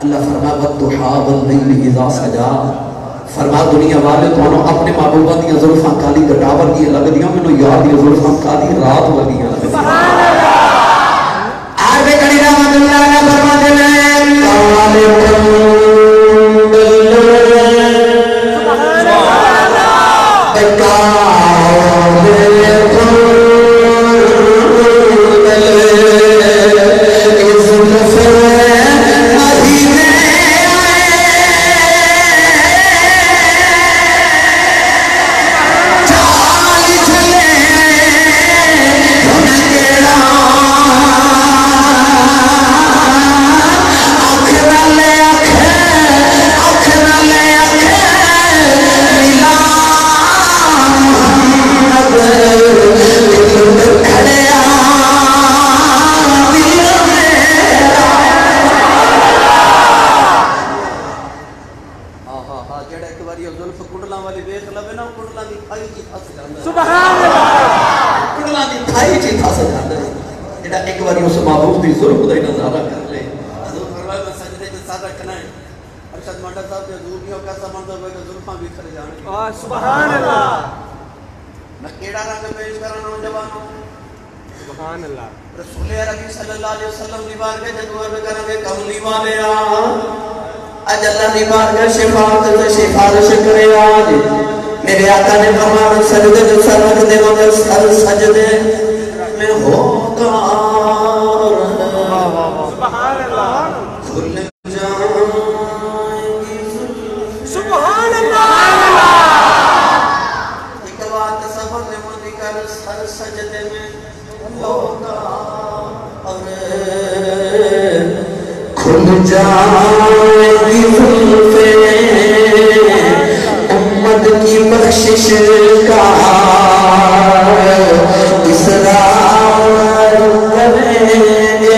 اللہ فرما والضحا واللیل اذا سجا، فرما دنیا والے تو اپنے محبوبہ دیا زلفاں کالی گٹاور کی لگ دیا، میں نے یاد یہ زلفاں کالی رات لگیاں لگ دیا۔ آج بے کڑی رحمت اللہ نے فرما دینا کالے سبحان اللہ میں کیڑا رنگ پیش کرنا نوجوانوں سبحان اللہ رسول عربی صلی اللہ علیہ وسلم دی بارگاہ جدو عرض کریں گے کملی والے اج اللہ دی بارگاہ شفاعت تے سفارش کرے آج میرے آقا نے فرمایا سجدے جو سر رکھ دے مگر سر سجدے میں ہوگا سبحان اللہ کھل جائیں گی سبحان اللہ ہر سجدے میں ہوگا اور کھل جائے گی زلفیں امت کی بخشش کا اصرار کریں گے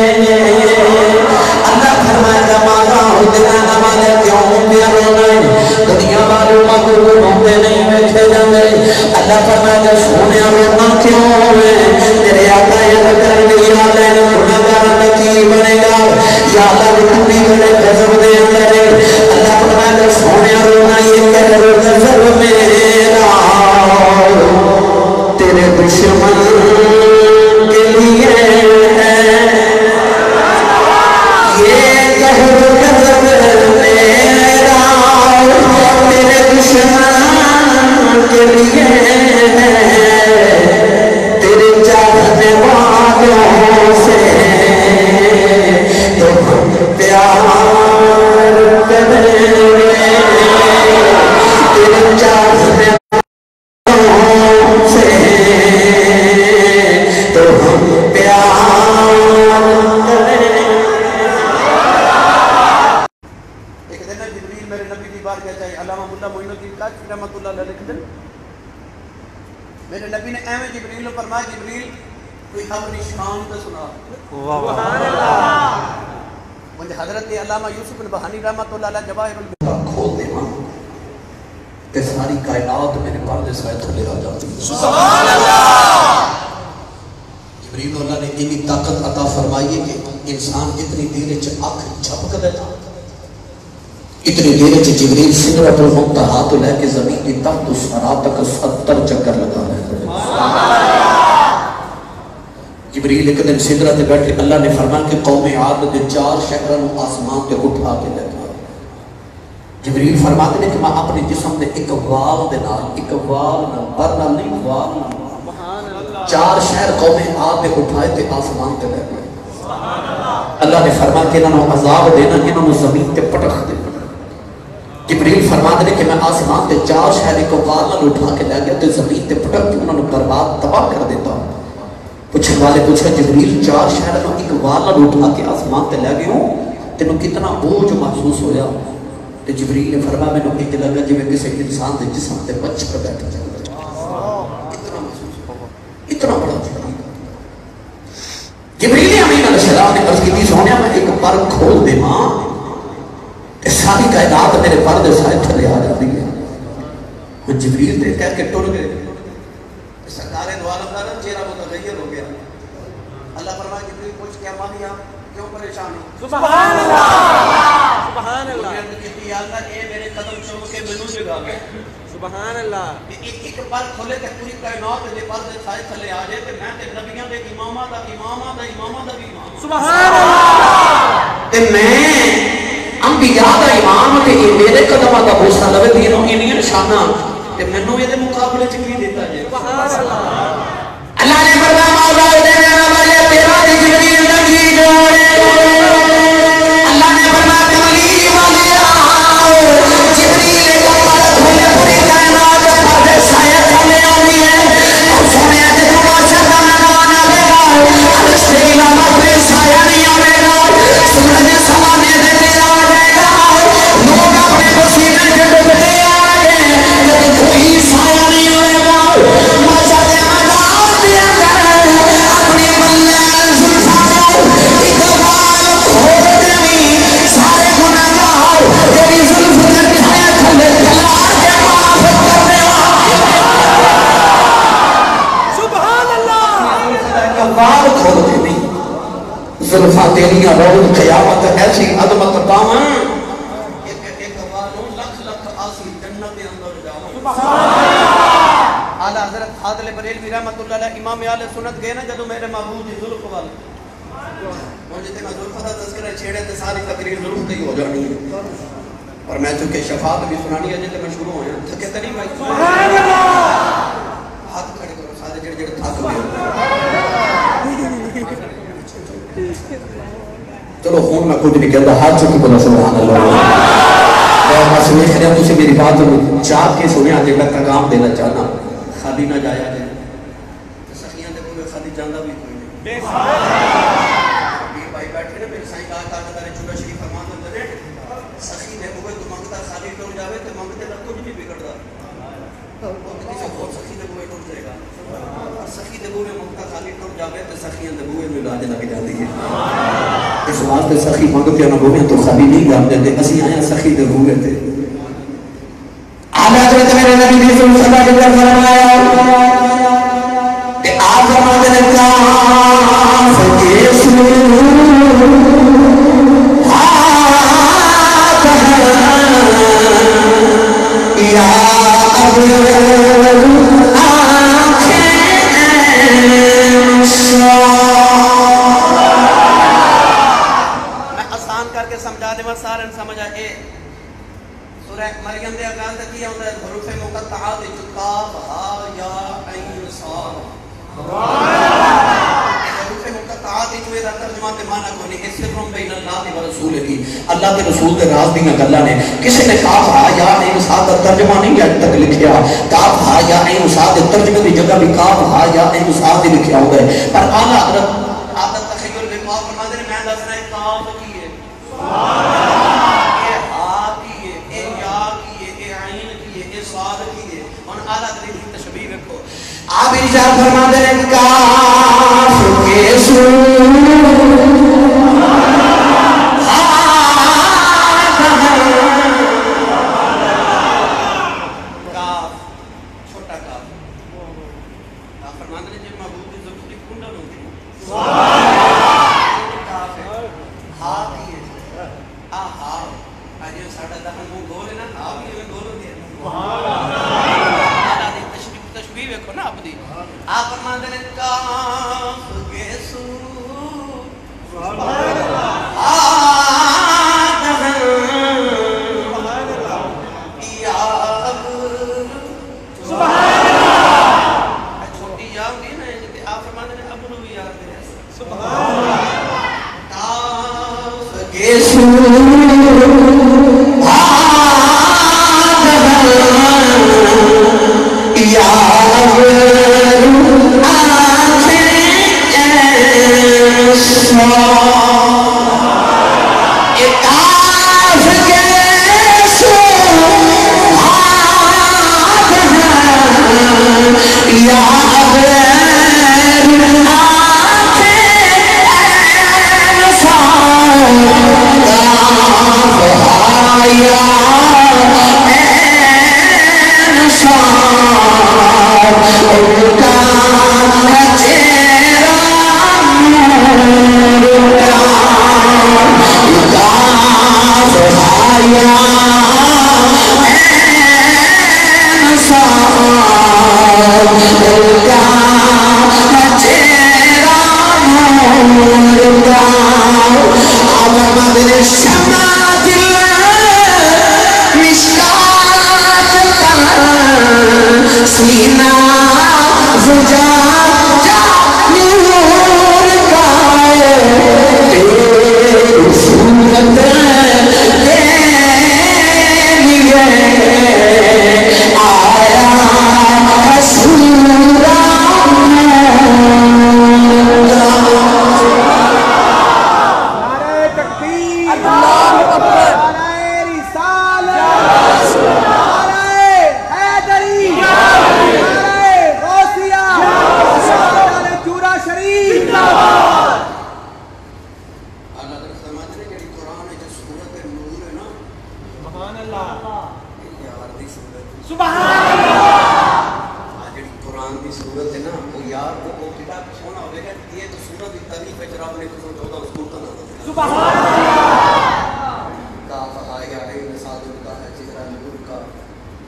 اللہ فرمائے گا مانا دلہ نمانے کیوں پیارو نہیں دنیا والوں مغرور ہوتے نہیں بیٹھے جانے اللہ فرمائے گا سونے رونا کیوں ہے تیرے آقا یہ کر لیا لین گناہگار نکی بنے گا یا اللہ پوری کرے غضب دے اندر اللہ فرمائے گا سونے رونا یہ کر غضب میرا تیرے دشمن کے لیے ہے یہ کہہ غضب میرا تیرے دشمن کے لیے ہے تیرے چاہنے والوں سے تو ہم پیار کریں گے تیرے چاہنے والوں سے تو ہم پیار کریں گے۔ ایک دن جبریل میرے نبی کی بات کہتا ہے علامہ ملا معین الدین کاشفی رحمۃ اللہ علیہ لکھتے ہیں میرے نبی نے ایویں جبریل کو فرمایا جبریل کوئی اپنی شان کا سنا سبحان اللہ مجھے حضرت علامہ یوسف بن بہانی رحمۃ اللہ علیہ جواہر المعانی کھول دے ماں تے ساری کائنات میرے پردے سے تھلے آ جاتی سبحان اللہ جبریل اللہ نے اتنی طاقت عطا فرمائی ہے کہ انسان اتنی دیر آنکھ جھپک دیتا اتنی دیر جبریل سدرۃ المنتہا تو لے کے زمین کی تحت الثری تک 70 چکر لگا رہے جبریل ایک دن سدرہ تے بیٹھے اللہ نے فرمایا کہ قوم عاد دے 4 شہروں آسمان تے اٹھا کے لے گیا جبریل فرماتے ہیں کہ میں اپنے جسم دے ایک وال دے نال ایک وال نہ برنا نہیں وال نہ 4 شہر قوم عاد دے اٹھائے تے آسمان تے لے گئے اللہ نے فرمایا کہ انہوں نے عذاب دینا انہوں نے زمین تے پٹخ دینا جبریل فرماتے ہیں کہ میں آسمان تے 4 شہر کو وال نہ اٹھا کے لے گیا تے زمین تے پٹخ کے انہوں نے برباد تباہ کر دیتا پوچھنے والے پوچھا جبریل 4 شہر کو ایک وال نہ اٹھا کے آسمان تے لے گئے ہوں تینوں کتنا بوجھ محسوس ہویا تے جبریل نے فرمایا میں نے ایک لگا جویں کسی انسان دے جسم تے مچھر بیٹھا جائے اتنا محسوس ہوا اتنا بڑا جبریل امین علیہ السلام نے عرض کی سونیا میں ایک پر کھول دے ماں تے ساری کائنات میرے پردے سے تھلے آ جاتی ہے وہ جبریل تے کہہ کے ٹر گئے سرکار دو عالم کا چہرہ متغیر ہو گیا اللہ فرمایا جبریل پوچھ کیا مانیا کیوں پریشان ہو سبحان اللہ سبحان اللہ کہ اللہ اے میرے قدم چوم کے مینوں جگا گئے سبحان اللہ ایک بار کھولے تے پوری کائنات دے پر دے سائے تھلے آ جائے تے میں تے نبیاں دے اماماں دا بھی امام سبحان اللہ تے میں انبیاء دا امام تے میرے قدماں دا بوسہ لوے دینوں انہاں نشاناں تے مینوں اے دے مقابلے چ کی دیتا جائے سبحان اللہ اللہ نے فرمایا مولا دے والے تیرا جبریل نبی جوڑے اللہ نے فرمایا کملی والے آؤ جبریل کا پر کھولے پوری کائنات پر سایہ کھولے آنی ہے اور سونے تے تماشا کا میدان آئے گا عرش کے علاوہ کوئی سایہ نہیں آئے گا سورج سوانے دے آئے گا لوگ اپنے پسینے کے ڈبتے آئے لیکن کوئی سایہ نہیں آئے گا مزہ دے میدان دیا کرے اپنی بلے زلفاں ایک بار کھول دینی سارے گناہگار تیری زلف کے چھائے تھلے جلا کے معاف کر دے سبحان اللہ کبار کھول دینی زلفاں تیریاں روز قیامت ایسی عظمت پاواں ایک باروں لکھ لکھ آسی جنت دے اندر جاواں اعلیٰ حضرت عادل بریلوی رحمۃ اللہ علیہ امام اہل سنت گئے نا جدوں میرے محبوب دی زلف وال ہن جتے میں زلف دا تذکرہ چھیڑے تے ساری تقریر زلف تے ہی ہو جانی ہے اور میں چونکہ شفاعت بھی سنانی ہے جتے میں شروع ہویا تھکے تے نہیں بھائی سبحان اللہ ہاتھ کھڑے کرو سارے جڑے جڑے تھک گئے چلو ہوں میں کچھ نہیں کہتا ہاتھ چکی بولا سبحان اللہ میں سمجھ رہا تجھے میری بات چاہ کے سنیا جی میں پیغام دینا چاہنا خالی نہ جایا جائے سخیاں دے کوئی خالی جاندہ بھی کوئی نہیں یہ بھائی بیٹھے نا میرے سائیں کہا تھا کہ چولہ شریف فرمان دے سخی دے کوئی تو منگتا خالی ٹور جاوے تو منگتے نہ کچھ بھی بگڑتا وہ کسی اور سخی دے کوئی ٹور جائے گا سخی دے بوئے منگتا خالی ٹور جاوے تو سخیاں دے بوئے میں لاج لگ جاتی ہے اس واسطے سخی منگتے نہ بوئے تو خالی نہیں گام دیتے اسی آیا سخی دے بوئے تھے آدھا حضرت میرے نبی صلی اللہ علیہ وسلم فرمایا کہ آپ فرماتے ہیں کاف کے سور یا ابر آنکھیں میں آسان کر کے سمجھا دے میں سارے سمجھ آئے سورہ مریم دے اگان تک یہ ہوتا ہے حروف مقطعات جو کاف ہا یا عین صاد حروف مقطعات جو یہ ترجمہ تے معنی کو نہیں سرم بین اللہ و رسول کی اللہ کے رسول دے راز دیاں گلاں نے کسی نے کاف ہا یا عین صاد کا ترجمہ نہیں اج تک لکھیا کاف ہا یا عین صاد ترجمے دی جگہ بھی کاف ہا یا عین صاد لکھیا ہوا ہے پر اعلی حضرت عادت تخیل میں پاک فرماتے ہیں میں دس رہا ہے کاف کی ہے سبحان آپ ارشاد فرماتے ہیں کاف کے سور کاف چھوٹا کاف فرماتے ہیں جب محبوب کی زلف کی کنڈل ہوتی ہے کاف ہے ہا کی ہے ہا آج یہ ساڑھا دہن منہ گول ہے نا ہا بھی ہوئے گول ہوتی ہے تشبیح ویکھو نا اپنی آپ فرماتے ہیں کاف کے سور یا ابر چھوٹی یا ہوتی ہے نا آپ فرماتے ہیں ابر بھی یاد ہے کاف کے یا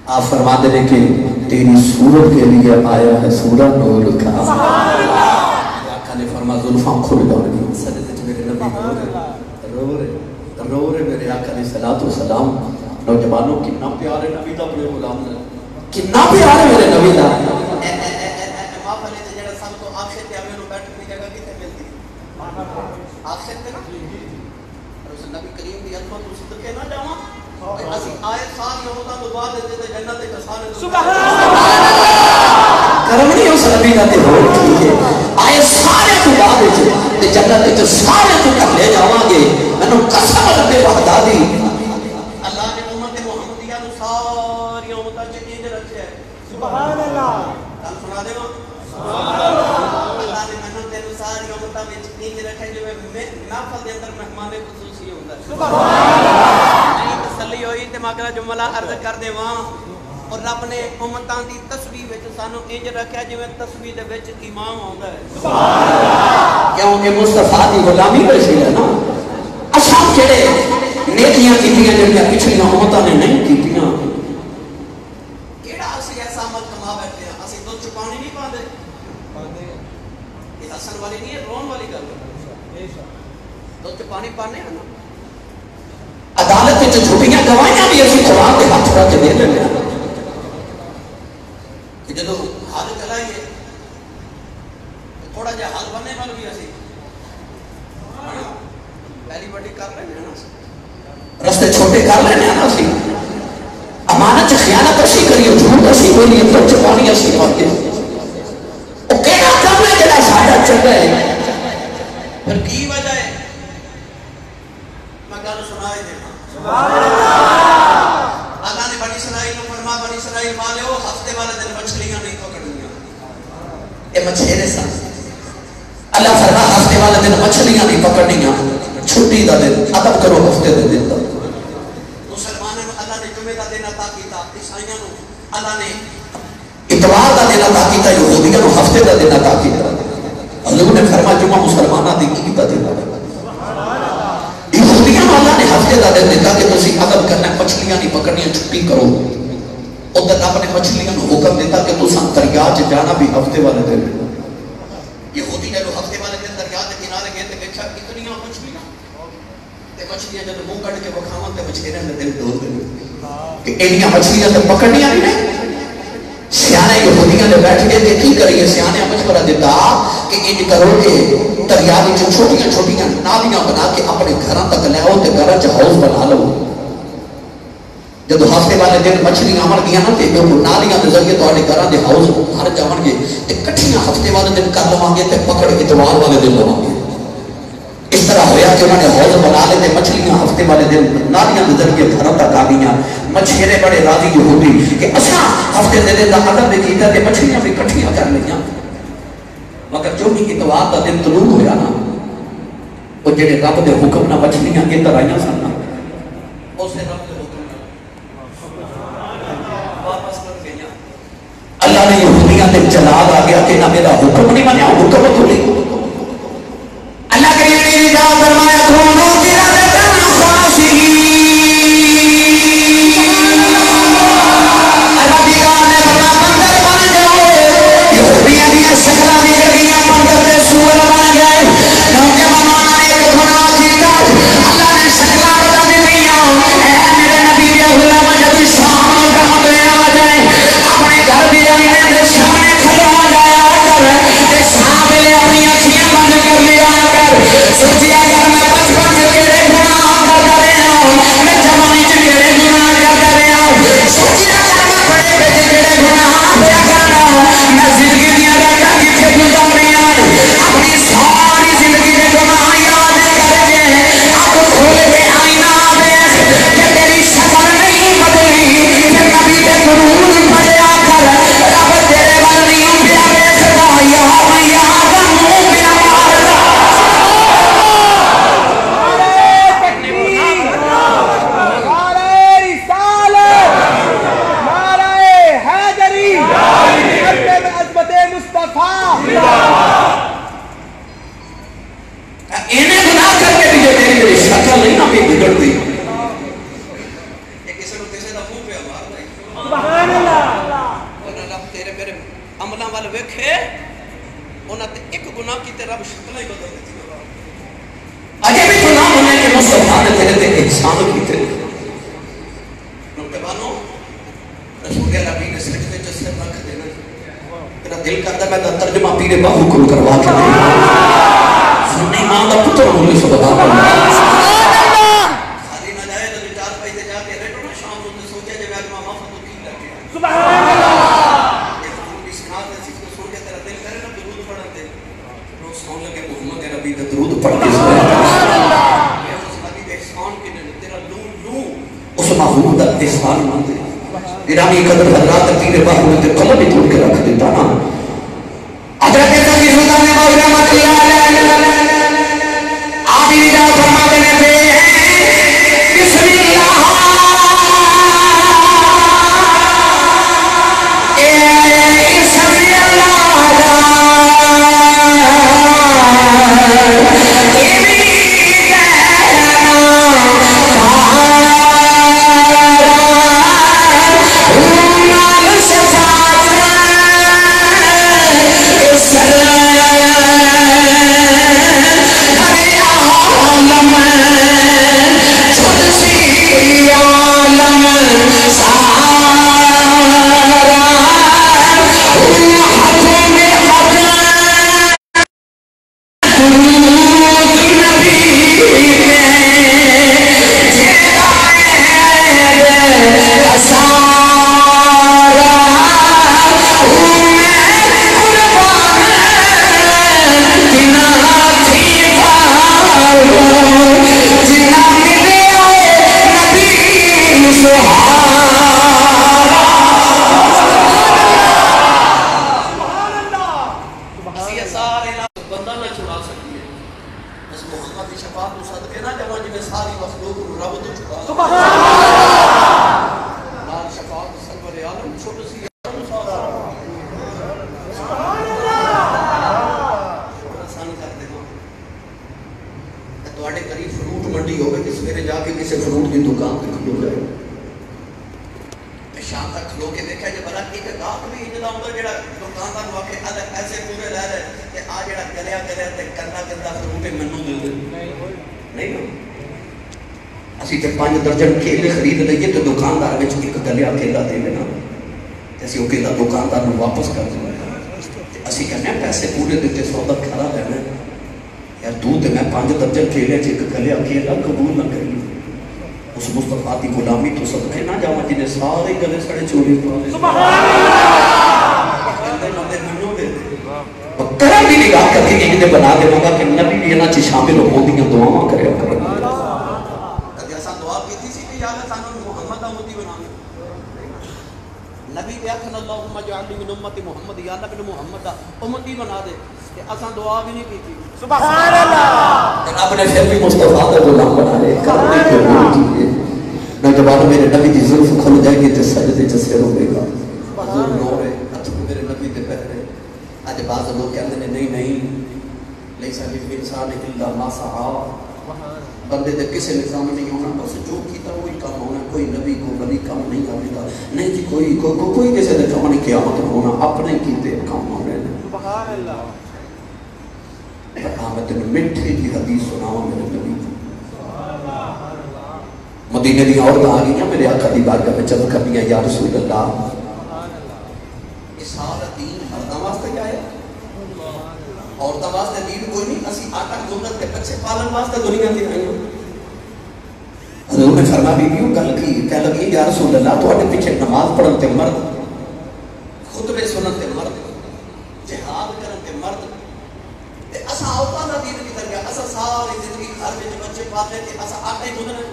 آپ فرما دے کہ تیری صورت کے لیے آیا ہے سورہ نور کا آقا نے فرما زلفاں کھل گئی سجدے چ میرے نبی رو رہے میرے آقا علیہ الصلوۃ والسلام نوجوانوں کتنا پیارے نبی دا اپنے غلام نے کتنا پیارے میرے نبی دا معاف علی تے جڑا سب تو آخر تے ہمیں بیٹھنے کی جگہ کتے ملتی آخر تے نا اور نبی کریم دی عظمت تو صدقے نہ جاواں اسی آئے ساری ہوتا تو بعد تے جنت دے سارے سبحان اللہ کرم نہیں ہو سبھی دا تے ہو ٹھیک ہے آئے سارے تو بعد تے جنت دے سارے تو کر لے جاواں گے مینوں قسم رب وحدانی اللہ نے امت محمدیہ نو ساری امتاں وچ انج رکھیا ہے سبحان اللہ گل سنا دے سبحان اللہ اللہ نے مینوں تے ساری امتاں وچ انج رکھیا جو میں نافل دے اندر مہمان خصوصی ہوندا ہے سبحان اللہ تسلی ہوئی تے ماں جملہ عرض کر دیواں اور رب نے امتاں دی تسبیح وچ سانو انج رکھیا جویں تسبیح دے وچ امام ہوندا ہے سبحان اللہ کیونکہ مصطفیٰ دی غلامی کرسی ہے نا اساں جڑے نیکیاں کیتیاں جڑیاں پچھلیاں امتاں نے نہیں کیتیاں کیڑا اسی ایسا عمل کما بیٹھے ہیں اسی دودھ چ پانی نہیں پاندے یہ ہسن والی نہیں ہے رون والی گل ہے دودھ چ پانی پانے ہیں نا عدالت میں جو جھوٹیاں گواہیاں بھی اسی قرآن کے ہاتھ رکھ کے دے دیں گے کہ جدو حال چلائیے تھوڑا جا حال بننے والا بھی اسی پہلی بڑی کر لینے ہیں نا رستے چھوٹے کر لینے ہیں نا اسی امانت خیانت اسی کریے جھوٹ اسی بولیے دو چپانی اسی پاتے وہ کہنا کم ہے جڑا ساڑھا چل رہے پھر کی وجہ ہے میں گل سنائے دے اللہ نے بنی اسرائیل کو فرما بنی اسرائیل والے ہفتے والے دن مچھلیاں نہیں پکڑنیاں یہ مچھیرے سن اللہ فرما ہفتے والے دن مچھلیاں نہیں پکڑنیاں چھٹی دا دن ادب کرو ہفتے دے دن مسلمانوں نے اللہ نے جمعے دا دن عطا کیتا عیسائیوں نے اللہ نے اتوار دا دن عطا کیتا یہودیوں نے ہفتے دا دن عطا کیتا حضور نے فرما جمعہ مسلمانوں دی عید دا دن اللہ نے ہفتے دا دن دیتا کہ تسی ادب کرنا مچھلیاں نہیں پکڑنیاں چھٹی کرو ادھر رب نے مچھلیاں نو حکم دیتا کہ تساں دریا چ جانا بھی ہفتے والے دن یہودی نے ہفتے والے دن دریا کے کنارے گئے تے دیکھا کتنیاں مچھلیاں تے مچھلیاں جب منہ کٹ کے بکھاواں تے مچھلیاں دے دل ڈول دے کہ اینیاں مچھلیاں تے پکڑنیاں نہیں سیانے یہودیاں نے بیٹھ گئے کہ کی کریے سیانے مشورہ دیتا کہ انج کرو کہ دریا وچ چھوٹیاں چھوٹیاں نالیاں بنا کے اپنے گھراں تک لے آؤ تے گھراں چ ہاؤس بنا لو جب ہفتے والے دن مچھلیاں آون گیاں نا تے نالیاں دے ذریعے تواڈے گھراں دے ہاؤس بھر جاون گے تے کٹھیاں ہفتے والے دن کر لواں گے تے پکڑ اتوار والے دن لواں گے اس طرح ہویا کہ انہوں نے ہاؤس بنا لے تے مچھلیاں ہفتے والے دن نالیاں دے ذریعے گھراں تک آ گئیاں مچھیرے بڑے راضی یہودی کہ اساں ہفتے دے دن دا ادب بھی کیتا تے مچھلیاں بھی کٹھیاں کر لئیاں مگر جو ہی اتوار دا دن طلوع ہویا نا وہ جڑے رب دے حکم نہ مچھلیاں ادھر آئیاں سن نا اسے رب دے حکم واپس کر گئیاں اللہ نے یہودیاں تے جلال آ گیا کہ نہ میرا حکم نہیں منیا حکم تو نہیں اللہ کریم نے فرمایا کونوا قردۃ خاسئین انہیں گناہ کر کے بھی جو میری شکل نہیں نہ بھی بگڑتی کسی نے کسی کا منہ پہ مار نہیں سبحان اللہ رب تیرے میرے عملاں وال ویکھے انہاں تے ایک گناہ کیتے رب شکل ہی بدل دیتی اجے بھی گناہ ہونے کے مصطفیٰ نے تیرے تے احسان کیتے نوجوانوں رسول اللہ نے سجدے وچ سر رکھ دینا میرا دل کرتا میں ترجمہ پیرے باہو کو کروا کے سنی ماں دا پتر ہونے سبحان اللہ خالی نہ جائے تو چار پیسے جا کے بیٹھو نا شام کو سوچے جے میں ماما فتو کی لگے سبحان اللہ درود پڑھ کے اس محبوب دا احسان مانتے گرامی قدر حضرات پیر باہو نے قلم ہی توڑ کے رکھ دیتا نا حضرت تقی سلطان باہو رحمت اللہ علیہ آپ ہی جا فرما دینے پہ بسم اللہ درجن کیلے خرید لئیے تو دکاندار میں ایک گلیا کیلا دے لینا ایسی وہ کیلا دکاندار میں واپس کر دیں اسی کہنے ہیں پیسے پورے دیتے سودا کھڑا لینا یار دودھ میں 5 درجن کیلے ایک گلیا کیلا قبول نہ کری اس مصطفیٰ کی غلامی تو صدقے نہ جاؤں جنہیں سارے گلے سڑے چوری سبحان اللہ کرم بھی نگاہ کر کے ایک دے بنا دے گا کہ نبی بھی نہ چی شامل ہو دیاں دعاواں کرے کرے نبی بھی آکھن اللہم اجعلنی من امت محمد یا نبی محمد امتی بنا دے کہ اساں دعا بھی نہیں کی تھی سبحان اللہ رب نے پھر بھی مصطفیٰ کا غلام بنا لے کرنے کے لیے کیے نوجوان میرے نبی دی زلف کھل جائے گی تو سجدے چ سر ہوے گا حضور نور ہے اتھو میرے نبی دے پہرے اج بعض لوگ کہندے نے نہیں لیس للانسان الا ما سعى بندے دے کسے نظام نہیں ہونا بس جو کیتا وہی کام ہونا کوئی نبی کو ولی کام نہیں آتا نہیں جی کوئی کسے دے کام نہیں قیامت ہونا اپنے کیتے کام ہونے سبحان اللہ آمد نے مٹھی کی حدیث سناؤں میرے نبی مدینہ دی عورت آ گئی ہیں میرے آقا دی بارگاہ میں چل کر دیا یا رسول اللہ اس سارا دین مردہ واسطے کیا ہے عورتہ واسطے دین کوئی نہیں اسی آقا جملت کے بچے پالن واسطے دنیا دی آئی ہوں حضور نے فرما بیویوں گل کی کہہ لگی یا رسول اللہ تو اٹھے پیچھے نماز پڑھن تے مرد خطبے سنن تے مرد جہاد کرن تے مرد اسا عورتاں دا دین کدھر گیا اسا ساری زندگی گھر وچ بچے پالنے تے اسا آقا ہی گزرے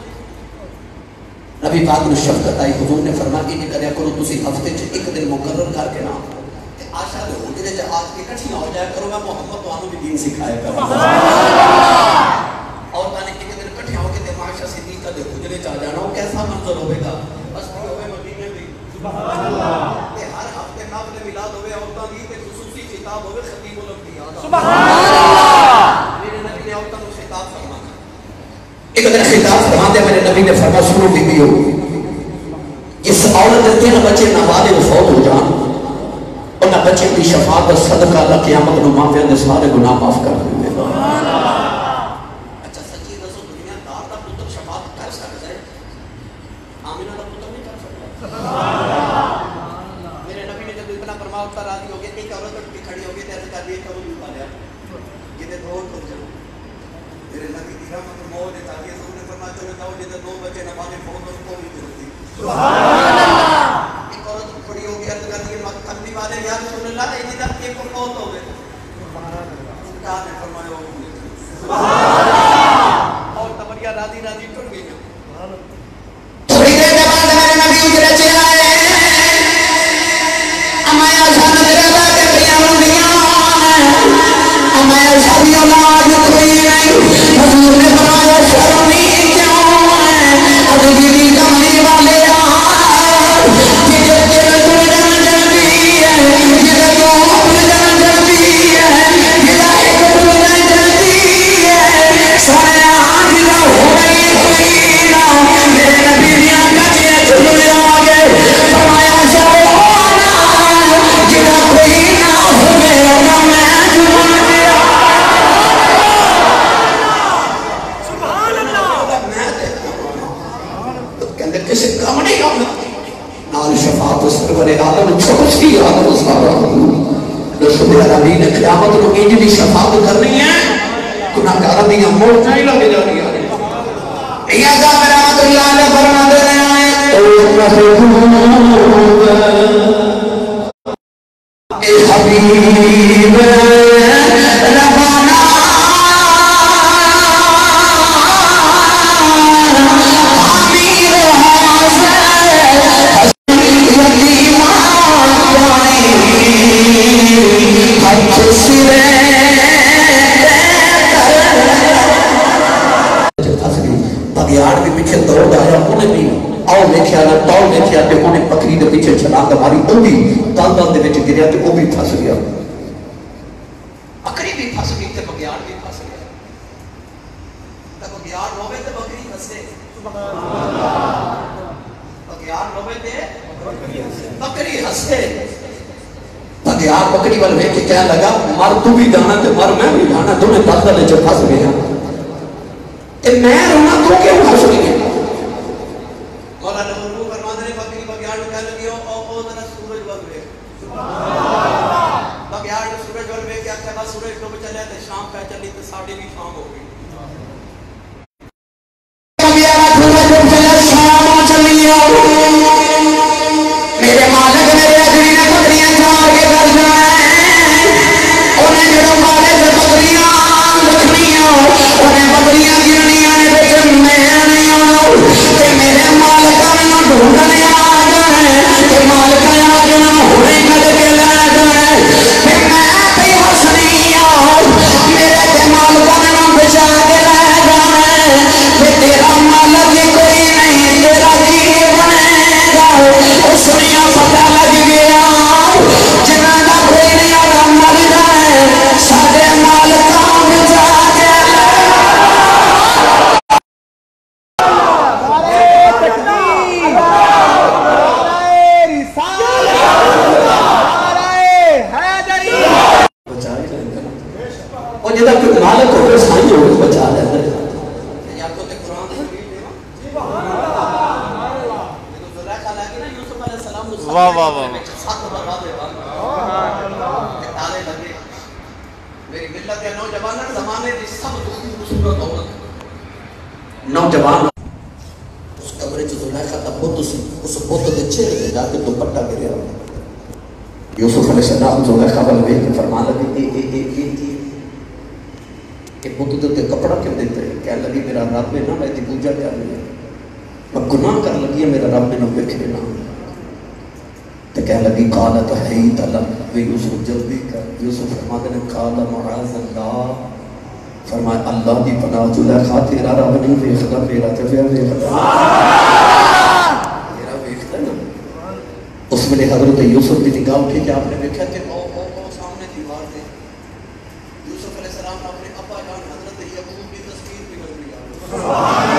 نبی پاک نے شفقت آئی حضور نے فرما کہ نہیں کریا کرو تسی ہفتے چ ایک دن مقرر کر کے نا آشا دے حجرے چ آج کے کٹھیاں ہو جائے کرو میں محمد تو آنو بھی دین سکھایا کروں اور تانے ایک دن کٹھیاں ہو کے تے معاشہ صدیقہ دے حجرے چ آ جانا وہ کیسا منظر ہوئے گا بس ہوئے مدینے بھی سبحان اللہ تے ہر ہفتے نافل میلاد ہوئے عورتاں دی تے خصوصی خطاب ہوئے خطیب الانبیاء سبحان اللہ میرے نبی نے عورتاں ایک دن خطاب فرماتے میرے نبی نے فرمایا سنو بیویو، جس عورت کے 3 بچے نابالغ فوت ہو جان، ان بچے کی شفاعت اور صدقہ اللہ قیامت نو معافی دے سارے گناہ معاف کر دیں گے۔ اچھا سچی دسو دنیا دار دا پتر شفاعت کر سکتا ہے؟ آمینہ دا پتر نہیں کر سکتا۔ میرے نبی نے جب اتنا فرمایا اتنا راضی ہو گیا، ایک عورت اٹھ کے کھڑی ہو گئی تے کر دی کہ وہ لوٹا لیا یہ دے 2 ہو جائے۔ میرے نبی کی رحمت موت ہے تاکہ سب نے فرمایا چلو جاؤ جے 2 بچے نابالغ فوت ہو کو نہیں دے۔ سبحان اللہ۔ ایک عورت کھڑی ہو گئی عرض کرتی ہے مکہ والے یا رسول اللہ یہ جب ایک کو فوت ہو گئے سبحان اللہ سرکار نے فرمایا ہو گئے سبحان اللہ اور تمریا راضی راضی ٹر گئی سبحان اللہ۔ تھوڑی دیر کے بعد میرے نبی ادھر چلا ہے امایا جان میرے بات بیان ہوندیاں امایا شادی اولاد کوئی نہیں حضور نے فرمایا شرم نہیں کیوں ہے ابھی بھی کمانے والے قیامت کو انج بھی شفاعت کرنی ہے گناہگار دیاں موجاں ہی لگ جانی ہے۔ یا ذات رحمت اللہ علیہ فرماتے ہیں اے حبیب ربنا بگیاڑ بھی پیچھے دوڑ آیا انہیں بھی آؤ دیکھیا نہ تاؤ دیکھیا تے انہیں بکری دے پیچھے چھلاک ماری وہ بھی دل دل دے وچ گریا تے وہ بھی پھس گیا بکری بھی پھس گئی تے بگیاڑ بھی پھس گیا تے بگیاڑ روے تے بکری پھسے بگیاڑ روے تے بکری ہسے بگیاڑ بکری وال ویکھ کے کہنے لگا مر تو بھی جانا تے مر میں بھی جانا دونوں دل دل وچ پھس گئے کہ میں رونا تو کیوں خوش ہوئی ہے مولا نبو فرماتے ہیں بکری بگیاڑ کو کہہ لگی او ذرا سورج ول ویکھ سبحان اللہ بگیاڑ نے سورج ول ویکھ کے آکھیا بس سورج ڈوب چلیا تے شام پہ چلی تے ساڈی بھی شام ہو گئی بگیاڑ سورج ڈوب چلیا شام چلی میرے مالک میرے اجری نے بکریاں چار کے گھر جانا انہیں جڑوں مالے سے بکریاں رکھنیاں انہیں بکریاں گرنیاں لیکن میں نہیں آؤں کہ میرے مالکہ میں ڈھونڈنے آ گئے کہ مالکہ آ جنا ہونے کھڑ کے لے گئے کہ میں بھی حسنی آؤں میرے کے مالکہ میں بچا کے لے گئے کہ تیرا مالک کوئی نہیں تیرا جی بنے گا اس نے پتہ لگ گیا جنہ کا کوئی نہیں اور مر جائے سارے مالکہ بچا کے اور جدہ کوئی مالک ہو گئے سائیں ہو گئے بچا لے یا تو تے قرآن واہ واہ واہ میری ملت کے نوجوان زمانے کی سب خوبصورت عورت نوجوان اس کمرے چ زلیخا کا بت سی اس بت دے چہرے تے جا کے دوپٹہ گریا یوسف علیہ السلام زلیخا ول ویکھ کے فرمان لگے کہ بت تے کپڑا کیوں دیتے کہنے لگی میرا رب نے نا میں دی پوجا کرنی ہے میں گناہ کر لگی ہے میرا رب نے نہ ویکھے نا تو کہنے لگی قالت حیت لک وی یوسف جلدی کر یوسف فرماتے ہیں قال معاذ اللہ فرمایا اللہ دی پناہ زلیخا تیرا رب نہیں ویکھدا میرا تے پھر ویکھدا میرا ویکھدا نا اس میں حضرت یوسف کی نگاہ اٹھی کہ آپ نے دیکھا کہ او سامنے دیوار تھے یوسف علیہ السلام نے اپنے ابا جان حضرت یعقوب کی تصویر بھی بن گئی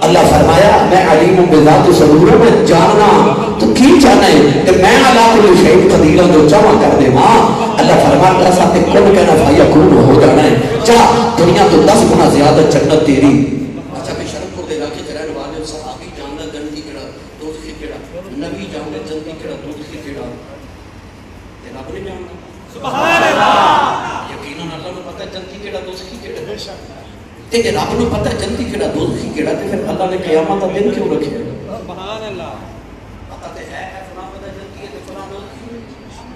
اللہ فرمایا میں علیم بذات صدور میں جاننا تو کی چاہنا ہے کہ میں اللہ کل شہید قدیرہ جو جمع کر دے ماں اللہ فرماتا ساتھ کن کہنا فیکون ہو جانا ہے جا دنیا تو 10 گنا زیادہ جنت تیری اچھا میں شرم کو دے رکھے جرائن والے صحابی جاننا جنتی کڑا دوزخی کڑا نبی جاننا جنتی کڑا دوزخی کڑا تے رب نے جاننا سبحان اللہ یقیناً اللہ نے پتہ جنتی کڑا دوزخی کڑا تے کہ رب نے پتہ جنتی کیڑا دوزخی کیڑا تے پھر اللہ نے قیامت کا دن کیوں رکھے سبحان اللہ پتہ تے ہے فلاں پتہ جنتی ہے تے فلاں دوزخی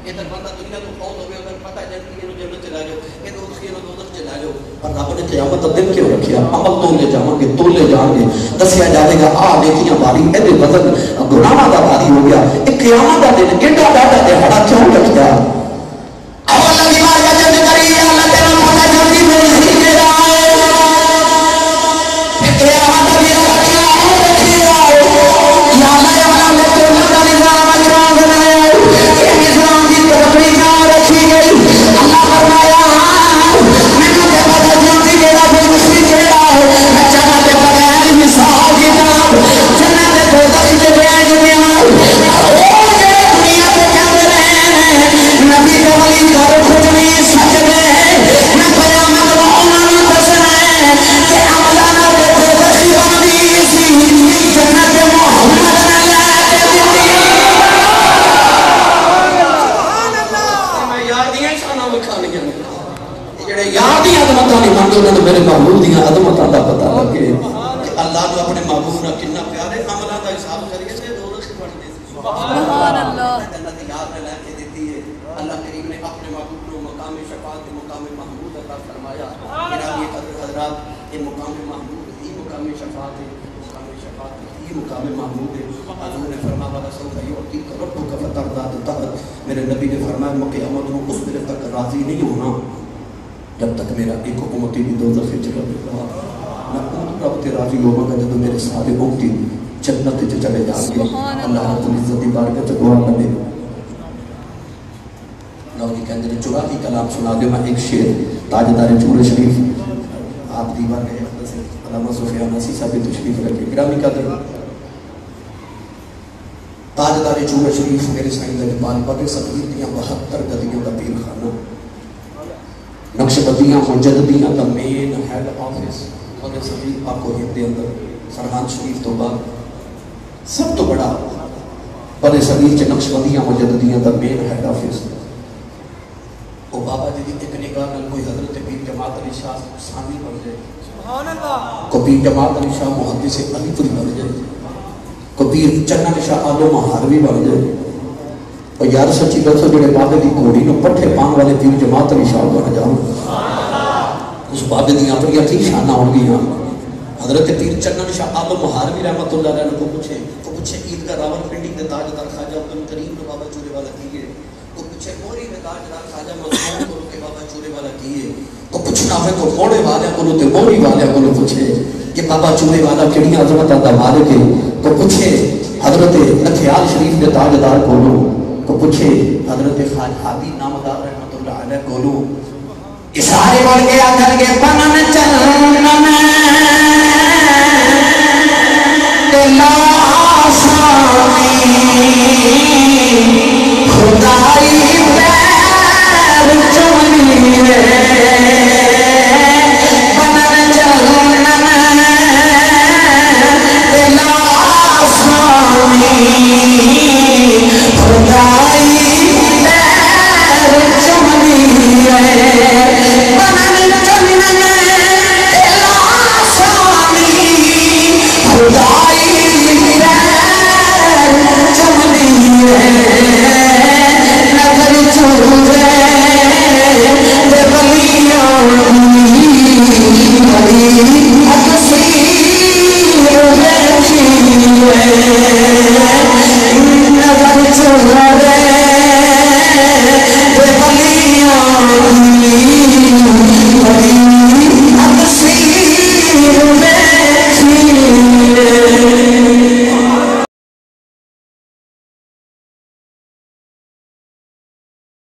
یہ تے بندہ دنیا تو فوت ہو گیا اگر پتہ جنتی ہے نو جنت چلا جاؤ یہ دوزخی نو دوزخ چلا جاؤ پر رب نے قیامت کا دن کیوں رکھیا عمل تو لے جاواں گے تو لے جان گے دسیا جائے گا آ نیکیاں باری اے دے وزن گناہاں دا باری ہو گیا اے قیامت دا دن کیڑا ڈاڈا دہاڑا کیوں رکھیا اللہ دی مار کا جن کری اللہ تیرا پتہ جنتی دوزخی کیڑا میرے محبوب دیا عظمتاں دا پتہ لگے کہ اللہ نے اپنے محبوب نہ کتنا پیارے عملاں دا حساب کریے تے دوزخ بن دے سبحان اللہ جنت یاد میں لے کے دیتی ہے اللہ کریم نے اپنے محبوب کو مقام شفاعت مقام محمود عطا فرمایا گرامی قدر حضرات یہ مقام محمود ہی مقام شفاعت ہے مقام شفاعت ہی مقام محمود ہے حضور نے فرمایا والا سوف یعطیک ربک فترضى میرے نبی نے فرمایا قیامت میں اس دن تک راضی نہیں ہونا جب تک میرا ایک امتی بھی دوزخ چلا گیا میں رب تے راضی ہوگا کہ جب میرے سارے امتی جنت تے چلے جائیں گے اللہ رب العزت کی بارگاہ تے دعا کرے لوگ یہ کہتے ہیں چراغی کلام سنا دے میں ایک شعر تاجدار چور شریف آپ دیوار گئے علامہ سفیان نسی صاحب تشریف رکھے گرامی قدر تاجدار چور شریف میرے سائیں دے پال پاک سفیر دیاں 72 گدیوں کا پیر خانہ نقش بدیاں مجددیاں دا مین ہیڈ آفس اور صدیق پاک کو ہندے اندر سرحان شریف تو بعد سب تو بڑا بڑے صدیق چے نقش بدیاں مجددیاں دا مین ہیڈ آفس او بابا جی دی ایک نگاہ نال کوئی حضرت پیر جماعت علی شاہ ثانی بن جائے سبحان اللہ کو پیر جماعت علی شاہ محدث علی پوری بن جائے کو پیر چنن شاہ آلو مہاروی بن جائے اور یار سچی دسو جڑے بابے دی گھوڑی نو پٹھے پان والے پیر جماعت علی شاہ بن جاؤ اس بابے دی اپنی کی شانہ ہون گیا حضرت پیر چنن شاہ آلو مہاروی رحمت اللہ علیہ کو پوچھے عید کا راول پنڈی کے تاجدار خواجہ عبد الکریم نے بابا چورے والا کیے کو پوچھے موری میں تاجدار خواجہ مظلوم کو کے بابا چورے والا کیے کو پوچھنا ہے کو موڑے والے کو تے موری والے کو پوچھے کہ بابا چورے والا کیڑی عظمت دا مالک ہے کو پوچھے حضرت نتھیال شریف کے تاجدار کو پوچھے حضرت خادی نامدار رحمت اللہ علیہ کولو اشارے بول کے آدھر کے پنن چلن دلا آسانی خدائی پیر چمنی پنن چلن دلا آسانی خدائی Yeah.